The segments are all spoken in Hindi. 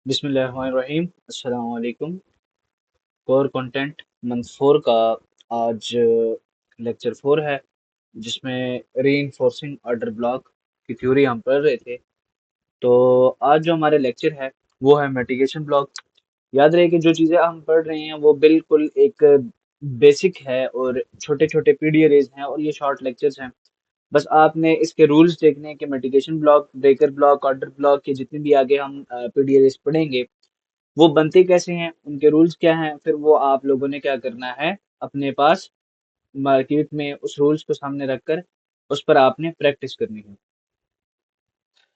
बिस्मिल्लाहिर्रहमानिर्रहीम। अस्सलाम वालेकुम। कोर कंटेंट मंथ 4 का आज लेक्चर 4 है, जिसमें रीइंफोर्सिंग ऑर्डर ब्लॉक की थ्योरी हम पढ़ रहे थे। तो आज जो हमारे लेक्चर है वो है मिटिगेशन ब्लॉक। याद रहे कि जो चीज़ें हम पढ़ रहे हैं वो बिल्कुल एक बेसिक है और छोटे छोटे पीडी अरेज हैं और ये शॉर्ट लेक्चर्स हैं। बस आपने इसके रूल्स देखने हैं कि mitigation block, breaker block, order block, ये जितने भी आगे हम पीडी अरेज पढ़ेंगे वो बनते कैसे हैं, उनके रूल्स क्या हैं, फिर वो आप लोगों ने क्या करना है अपने पास मार्केट में उस रूल्स को सामने रखकर उस पर आपने प्रैक्टिस करनी है।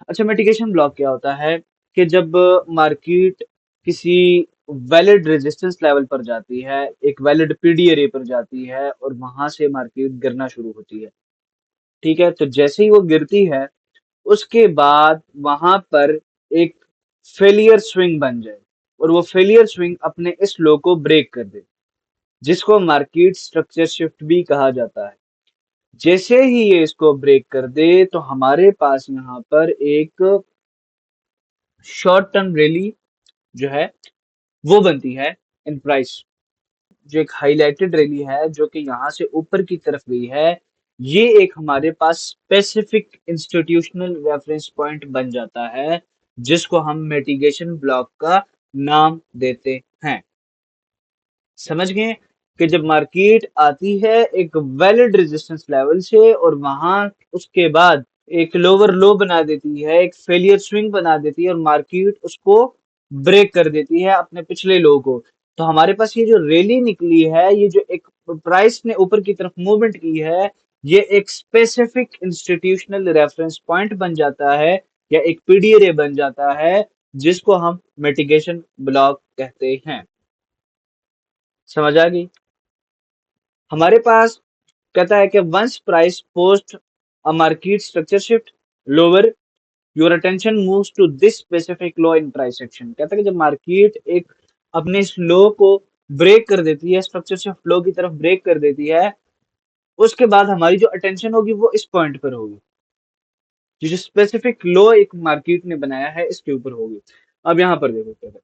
अच्छा, मिटिगेशन ब्लॉक क्या होता है कि जब मार्केट किसी वैलिड रेजिस्टेंस लेवल पर जाती है, एक वैलिड पीडी एरिया पर जाती है और वहां से मार्केट गिरना शुरू होती है। ठीक है, तो जैसे ही वो गिरती है उसके बाद वहां पर एक फेलियर स्विंग बन जाए और वो फेलियर स्विंग अपने इस लो को ब्रेक कर दे, जिसको मार्केट स्ट्रक्चर शिफ्ट भी कहा जाता है। जैसे ही ये इसको ब्रेक कर दे तो हमारे पास यहाँ पर एक शॉर्ट टर्म रैली जो है वो बनती है इन प्राइस। जो एक हाईलाइटेड रैली है जो कि यहाँ से ऊपर की तरफ गई है, ये एक हमारे पास स्पेसिफिक इंस्टीट्यूशनल रेफरेंस पॉइंट बन जाता है, जिसको हम मिटिगेशन ब्लॉक का नाम देते हैं। समझ गए कि जब मार्केट आती है एक वैलिड रेजिस्टेंस लेवल से और वहां उसके बाद एक लोअर लो बना देती है, एक फेलियर स्विंग बना देती है और मार्केट उसको ब्रेक कर देती है अपने पिछले लो को, तो हमारे पास ये जो रैली निकली है, ये जो एक प्राइस ने ऊपर की तरफ मूवमेंट की है, ये एक स्पेसिफिक इंस्टीट्यूशनल रेफरेंस पॉइंट बन जाता है या एक पीडीए बन जाता है, जिसको हम मिटिगेशन ब्लॉक कहते हैं। समझ आ गई? हमारे पास कहता है कि once price post a market structure shift lower, your attention moves to this specific low in price action. कहता है कि जब मार्केट एक अपने इस लो को ब्रेक कर देती है, स्ट्रक्चर शिफ्ट लो की तरफ ब्रेक कर देती है, उसके बाद हमारी जो अटेंशन होगी वो इस पॉइंट पर होगी। ये जो स्पेसिफिक लो एक मार्केट ने बनाया है इसके ऊपर होगी। अब यहां पर देखो क्या है,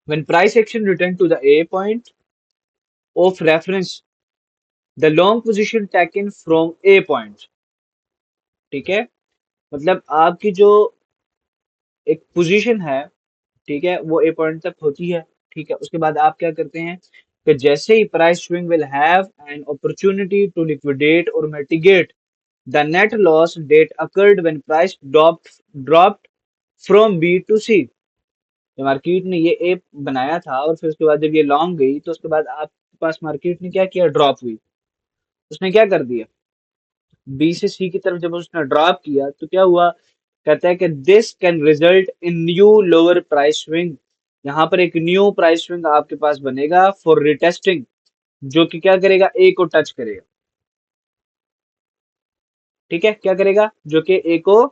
when price action return to the a point of reference, the long position taken from a point. ठीक है, मतलब आपकी जो एक पोजीशन है, ठीक है, वो ए पॉइंट तक होती है। ठीक है, उसके बाद आप क्या करते हैं कि जैसे ही price swing will have an opportunity to liquidate और mitigate the net loss that occurred when price dropped from B to C. Market ने ये ए बनाया था और फिर उसके बाद जब ये लॉन्ग गई तो उसके बाद आपके पास मार्केट ने क्या किया, ड्रॉप हुई। उसने क्या कर दिया, बी से सी की तरफ जब उसने ड्रॉप किया तो क्या हुआ, कहता है कि this can result in new lower price swing. यहाँ पर एक न्यू प्राइस स्विंग आपके पास बनेगा फॉर रिटेस्टिंग, जो कि क्या करेगा, ए को टच करेगा। ठीक है, क्या करेगा, जो कि ए को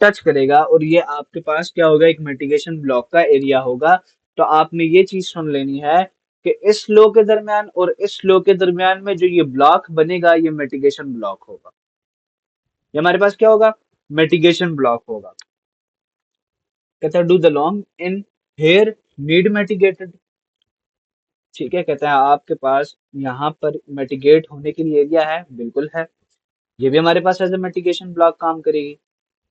टच करेगा और ये आपके पास क्या होगा, एक मिटिगेशन ब्लॉक का एरिया होगा। तो आपने ये चीज सुन लेनी है कि इस लो के दरमियान और इस लो के दरमियान में जो ये ब्लॉक बनेगा ये मिटिगेशन ब्लॉक होगा। ये हमारे पास क्या होगा, मिटिगेशन ब्लॉक होगा। कहता है do the long in here need mitigated. ठीक है, कहता है आपके पास यहाँ पर मिटिगेट होने के लिए एरिया है, बिल्कुल है। ये भी हमारे पास एज ए मिटिगेशन ब्लॉक काम करेगी,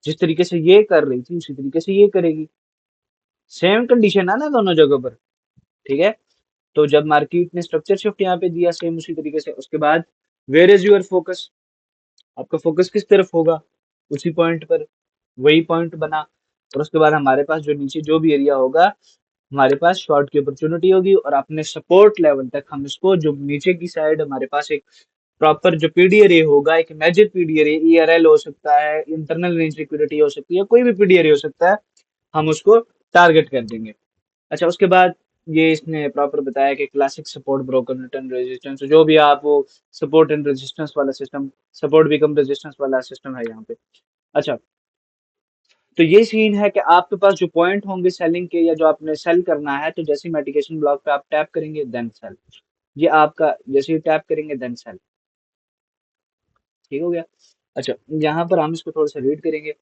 जिस तरीके से ये कर रही थी उसी तरीके से ये करेगी। सेम कंडीशन है ना दोनों जगह पर। ठीक है, तो जब मार्केट ने स्ट्रक्चर शिफ्ट यहाँ पे दिया सेम उसी तरीके से, उसके बाद वेयर इज योर फोकस, आपका फोकस किस तरफ होगा, उसी पॉइंट पर, वही पॉइंट बना। और उसके बाद हमारे पास जो नीचे जो भी एरिया होगा, हमारे पास शॉर्ट की अपॉर्चुनिटी होगी और अपने सपोर्ट लेवल तक हम इसको, जो नीचे की साइड हमारे पास एक प्रॉपर जो पीडीआरए होगा, एक मेजर पीडीआरए, ईआरएल हो सकता है, इंटरनल रेंज लिक्विडिटी हो सकती है, कोई भी पीडीआरए हो सकता है, हम उसको टारगेट कर देंगे। अच्छा, उसके बाद ये इसने प्रॉपर बताया कि classic support, broken return, resistance, जो भी आप वो सपोर्ट एंड रेजिस्टेंस वाला सिस्टम, सपोर्ट बिकम रेजिस्टेंस वाला सिस्टम है यहाँ पे। अच्छा, तो ये सीन है कि आपके पास जो पॉइंट होंगे सेलिंग के या जो आपने सेल करना है, तो जैसे मेडिकेशन ब्लॉक पे आप टैप करेंगे देन सेल, ये आपका जैसे ही टैप करेंगे देन सेल। ठीक हो गया। अच्छा, यहाँ पर हम इसको थोड़ा सा रीड करेंगे।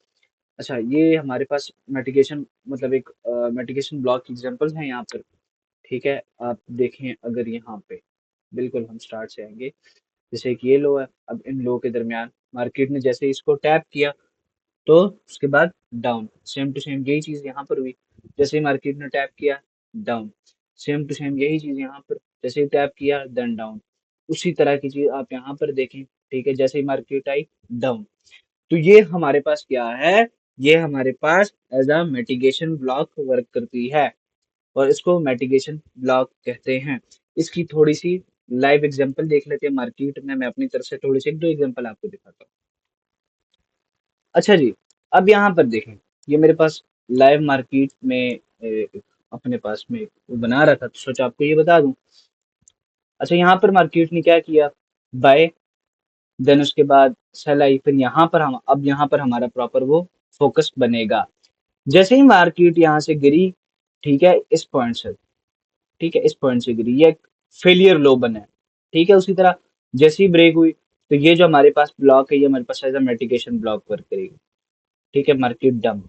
अच्छा, ये हमारे पास मिटिगेशन मतलब एक मिटिगेशन ब्लॉक एग्जांपल्स हैं यहाँ पर। ठीक है, आप देखें अगर यहाँ पे बिल्कुल हम स्टार्ट से आएंगे। जैसे कि ये लो है, अब इन लो के दरमियान मार्केट ने जैसे इसको टैप किया तो उसके बाद डाउन, सेम टू सेम यही चीज यहाँ पर हुई। जैसे ही मार्केट ने टैप किया डाउन, सेम टू सेम यही चीज यहाँ पर, जैसे ही टैप किया देन डाउन। उसी तरह की चीज आप यहाँ पर देखें। ठीक है, जैसे ही मार्केट आई डाउन। तो ये हमारे पास क्या है, ये हमारे पास as a mitigation block work करती है और इसको मिटिगेशन ब्लॉक कहते हैं। इसकी थोड़ी सी लाइव एग्जांपल देख लेते हैं मार्केट में। मैं अपनी तरफ से थोड़ी सी एक दो एग्जांपल आपको दिखाता हूँ। अच्छा जी, अब यहाँ पर देखें, ये मेरे पास लाइव मार्केट में अपने पास में वो बना रहा था तो सोचा आपको ये बता दूं। अच्छा, यहाँ पर मार्केट ने क्या किया, बाय, देन उसके बाद सेल आई, फिर यहाँ पर हम अब यहाँ पर हमारा प्रॉपर वो फोकस बनेगा। जैसे ही मार्केट यहाँ से गिरी, ठीक है, इस पॉइंट से, ठीक है, इस पॉइंट से गिरी, ये एक फेलियर लो बना है। ठीक है, उसी तरह जैसे ही ब्रेक हुई तो ये जो हमारे पास ब्लॉक है ये हमारे पास as a mitigation block work करेगी। ठीक है, मार्केट डम।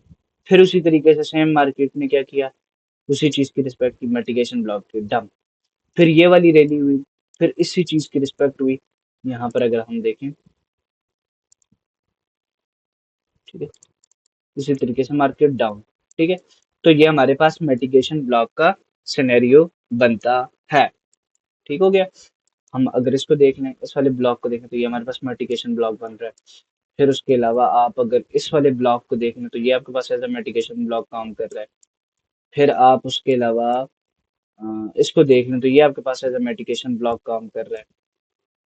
फिर उसी तरीके से सेम मार्केट ने क्या किया, उसी चीज की रिस्पेक्ट की मिटिगेशन ब्लॉक की डम। फिर ये वाली रैली हुई, फिर इसी चीज की रिस्पेक्ट हुई। यहाँ पर अगर हम देखें, ठीक है, इसी तरीके से मार्केट डाउन। ठीक है, तो ये हमारे पास मिटिगेशन ब्लॉक का सिनेरियो बनता है। ठीक हो गया। हम अगर इसको देख लें, इस वाले ब्लॉक को देखें तो ये हमारे पास मिटिगेशन ब्लॉक बन रहा है। फिर उसके अलावा आप अगर इस वाले ब्लॉक को देख लें तो ये आपके पास एज अ मिटिगेशन ब्लॉक काम कर रहा है। फिर आप उसके अलावा इसको देख लें तो ये आपके पास एज अ मेडिकेशन ब्लॉक काम कर रहा है।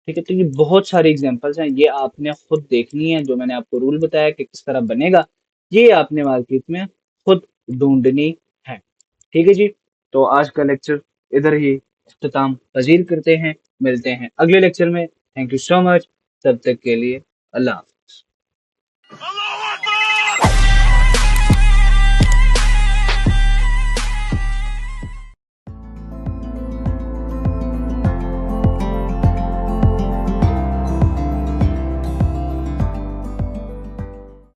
ठीक है, तो ये बहुत सारे एग्जांपल्स हैं, ये आपने खुद देखनी है। जो मैंने आपको रूल बताया कि किस तरह बनेगा, ये आपने मार्केट में खुद ढूंढनी है। ठीक है जी, तो आज का लेक्चर इधर ही इख्तिताम पजीर करते हैं। मिलते हैं अगले लेक्चर में। थैंक यू सो मच, तब तक के लिए अल्लाह हाफ़िज़।